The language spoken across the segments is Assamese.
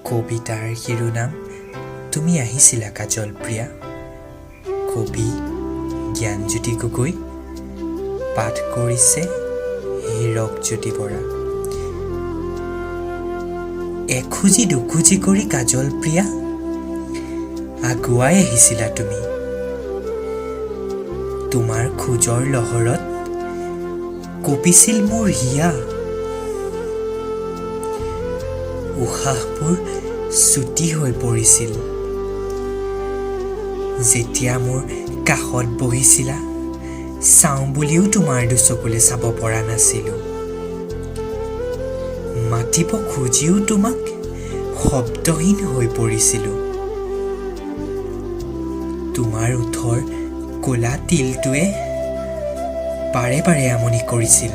কবিতাৰ শিৰোনাম তুমি আহিছিলা কাজল প্ৰিয়া। কবি জ্ঞানজ্যোতি গগৈ। পাঠ কৰিছে হীৰকজ্যোতি বৰা। এখোজি দুখোজি কৰি কাজল প্ৰিয়া আগুৱাই আহিছিলা তুমি। তোমাৰ খোজৰ লহৰত কঁপিছিল মোৰ হিয়া। উশাহবোৰ চুটি হৈ পৰিছিল যেতিয়া মোৰ কাষত বহিছিলা। চাওঁ বুলিও তোমাৰ দুচকুলে চাব পৰা নাছিলোঁ। মাতিব খুজিও তোমাক শব্দহীন হৈ পৰিছিলোঁ। তোমাৰ ওঠৰ ক'লা তিলটোৱে বাৰে বাৰে আমনি কৰিছিল।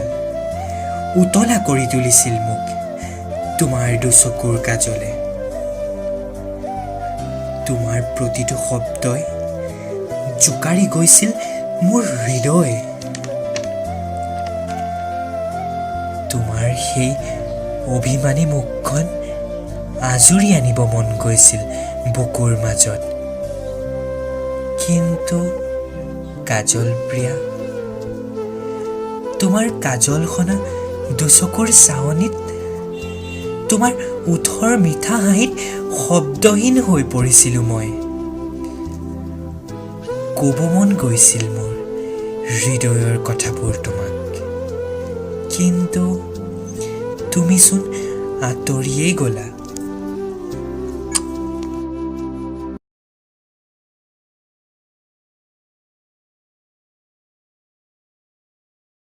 উতলা কৰি তুলিছিল মোক তোমাৰ দুচকুৰ কাজলে। তোমাৰ প্ৰতিটো শব্দই জোকাৰি গৈছিল মোৰ হৃদয়। তোমাৰ সেই অভিমানী মুখখন আজুৰি আনিব মন গৈছিল বুকুৰ মাজত। কিন্তু কাজল প্ৰিয়া, তোমাৰ কাজল সনা দুচকুৰ চাৱনিত, তোমাৰ ওঠৰ মিঠা হাঁহিত শব্দহীন হৈ পৰিছিলোঁ মই। ক'ব মন গৈছিল মোৰ হৃদয়ৰ কথাবোৰ তোমাক, কিন্তু তুমিচোন আঁতৰিয়েই গ'লা।